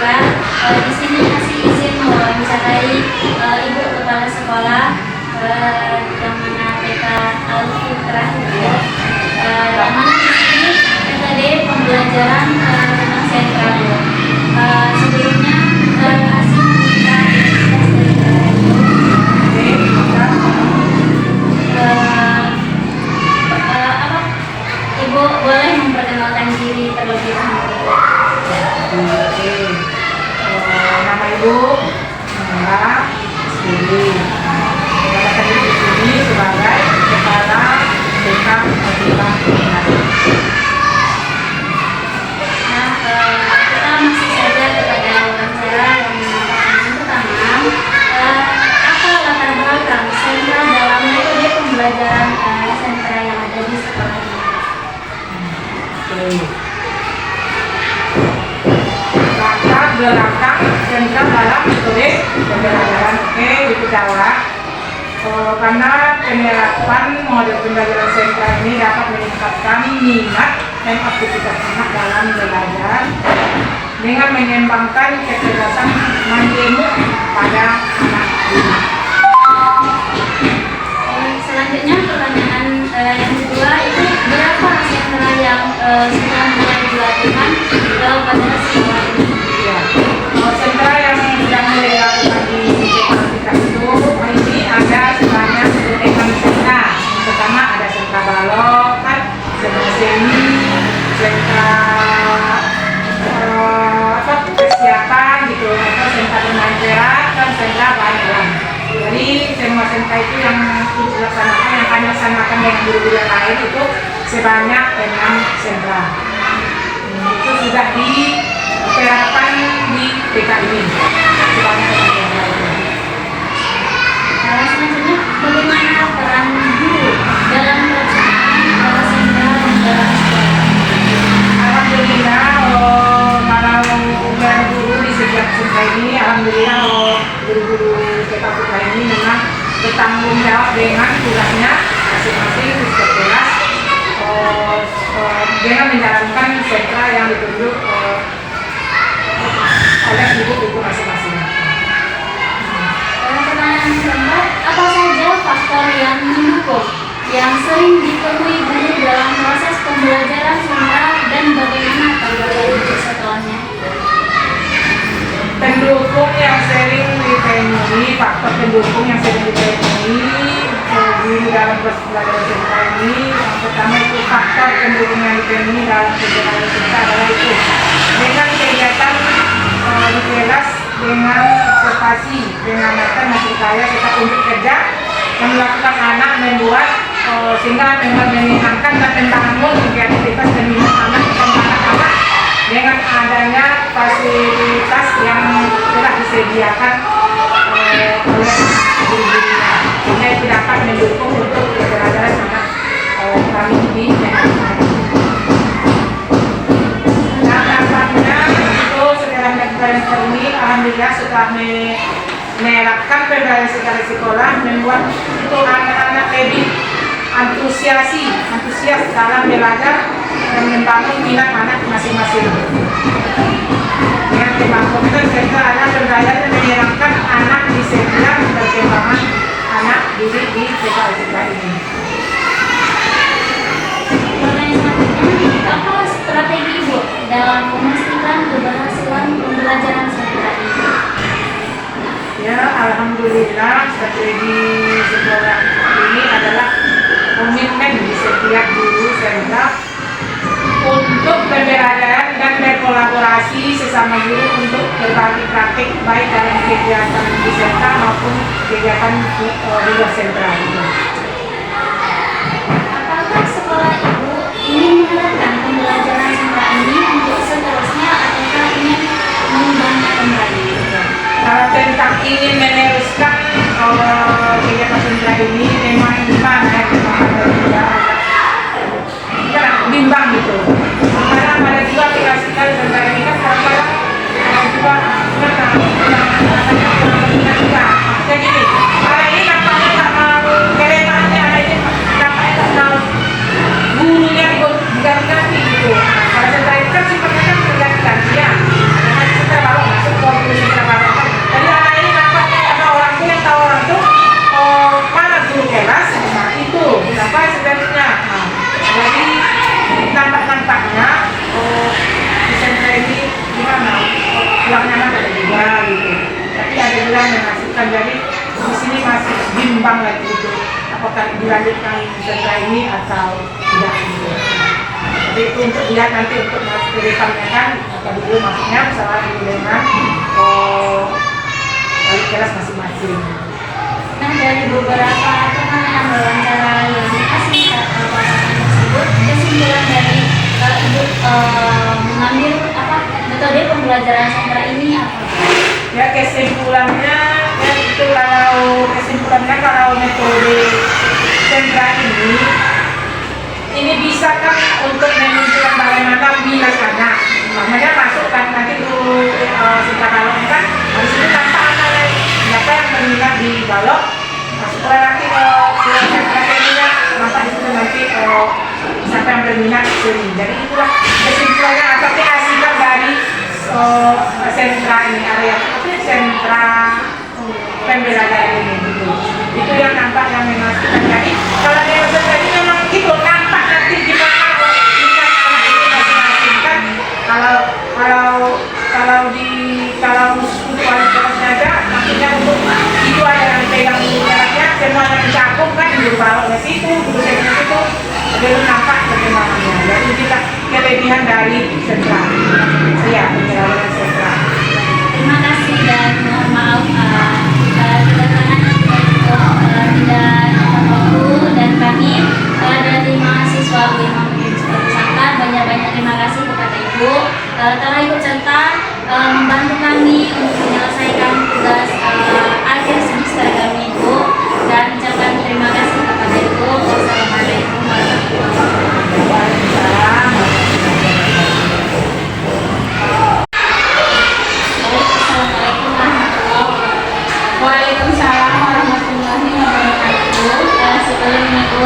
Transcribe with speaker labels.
Speaker 1: Sekolah. Di sini kasih izin mewawancarai Ibu Kepala Sekolah yang mana TK Al-Fitrah Ibu. Yang mana di sini metode pembelajaran tentang sentra Bu. Sebelumnya kasih meminta Ibu boleh memperkenalkan diri terlebih dahulu.
Speaker 2: Nama Ibu Mbak Sili. Saya di sini sebagai Kepala TK Al-Fitrah.
Speaker 1: Nah, kita masih saja kepada wawancara yang pertama. Apa latar belakang sentra dalam metode pembelajaran sentra yang ada di sekolah ini?
Speaker 2: Latar belakang sentra dalam metode pembelajaran itu Jawa. Karena penerapan model pembelajaran sentra ini dapat meningkatkan minat dan aktivitas anak dalam belajar dengan mengembangkan kecerdasan mandiri pada anak didik.
Speaker 1: Selanjutnya pertanyaan yang kedua itu berapa sentra yang sudah mulai dilakukan pada sekolah ini?
Speaker 2: Ya. Sentra yang sudah mulai dilakukan di TK itu ini ada sebanyak 6 sentra. Yang pertama ada sentra Balokan, sentra Seni, sentra persiapan gitu, atau sentra bermain perak dan sentra bahan. Jadi semua sentra itu yang dilaksanakan, yang kami laksanakan dengan guru-guru yang lain itu sebanyak 6 sentra. Itu sudah diterapkan di TK ini. Sebanyak 6 sentra itu.
Speaker 1: Selanjutnya bagaimana peran guru dalam pelaksanaan sentra dalam sekolah?
Speaker 2: Alhamdulillah, kalau guru di setiap sentra ini, alhamdulillah guru-guru TK Putra ini memang bertanggung jawab dengan tugasnya masing-masing di setiap kelas dengan menjalankan sentra yang ditunjuk oleh ibu-ibu masing-masing.
Speaker 1: Pertanyaan keempat, apa saja faktor yang mendukung yang sering ditemui guru dalam proses pembelajaran sentra dan bagaimana tanggapan ibu setelahnya?
Speaker 2: Pendukung yang sering ditemui, faktor pendukung yang sering ditemui guru dalam proses pembelajaran sentra ini, yang pertama itu faktor pendukung yang ditemui dalam pembelajaran sentra adalah itu dengan kegiatan di kelas dengan observasi, pengamatan hasil karya serta unjuk kerja yang melakukan anak membuat sehingga memang menyenangkan dan membangun kreativitas dan minat anak dengan adanya fasilitas yang telah disediakan oleh guru-gurunya, sehingga itu dapat mendukung untuk pembelajaran anak kami di daerah. Nah, dampaknya itu setelah melakukan ini, alhamdulillah setelah menerapkan pembelajaran secara sekolah membuat itu anak-anak lebih antusias dalam belajar dan membangun minat anak masing-masing. Dengan pembangunan sentra anak belajar dan menyenangkan anak di setiap perkembangan anak didik di TK Al-Fitrah ini.
Speaker 1: Pertanyaan selanjutnya, apa strategi ibu dalam memastikan keberhasilan pembelajaran sentra ini?
Speaker 2: Ya, alhamdulillah strategi sekolah ini adalah komitmen di setiap guru sentra untuk pembelajaran dan berkolaborasi sesama guru untuk berbagi praktik baik dalam kegiatan di sentra maupun kegiatan di luar sentra.
Speaker 1: Apakah sekolah ibu ingin menerapkan pembelajaran sentra ini untuk seterusnya ataukah ingin mengembangkan kembali?
Speaker 2: Kalau tentang ingin meneruskan kegiatan sentra ini memang gimana ya, bimbang gitu. Karena ada juga aplikasikan sentra ini kan kadang-kadang juga juga. Jadi hari ini nampaknya nggak mau keretanya, hari ini nampaknya nggak mau gurunya ganti gitu. Kalau sentra ini kan sifatnya kan berganti-gantian. Karena sentra baru nggak yang mengasihkan. Jadi di sini masih bimbang lagi itu apakah dilanjutkan sentra ini atau tidak gitu. Jadi itu untuk lihat nanti untuk depannya kan apa dulu maksudnya bersama dengan wali kelas masing-masing.
Speaker 1: Nah, dari beberapa wawancara yang dikasih pasangan tersebut, kesimpulan dari ibu mengambil apa metode pembelajaran sentra ini apa?
Speaker 2: Ya kesimpulannya ya itu kalau metode sentra ini bisa kan untuk menentukan bagaimana bilaksana. Makanya masuk kan nanti dulu sentra balok kan harus itu tantangan siapa yang berminat di balok. Nah, setelah nanti sentra ininya maka itu nanti siapa yang berminat sini. Jadi itulah kesimpulannya atau keasikan dari sentra ini area sentra pembelajaran ini gitu. Itu yang nampak yang mengasihkan. Jadi kalau dia sentra ini memang gitu nampak nanti gimana minat anak ini masing-masing kan. Kalau untuk wali kelasnya aja maksudnya untuk itu ada yang pegang jaraknya semua yang mencakup kan di baloknya situ, di situ belum nampak perkembangannya. Jadi kita kelebihan dari sentra. Iya, pengalaman sentra.
Speaker 1: Terima kasih dan mohon maaf kedatangan tidak tepat waktu dan kami dari mahasiswa UIN Pusaka banyak-banyak terima kasih kepada Ibu telah ikut serta membantu kami untuk menyelesaikan tugas akhir semester kami Ibu, dan ucapkan terima kasih kepada Ibu. Wassalamualaikum warahmatullahi wabarakatuh. Waalaikumsalam warahmatullahi wabarakatuh. Sebelumnya Bu,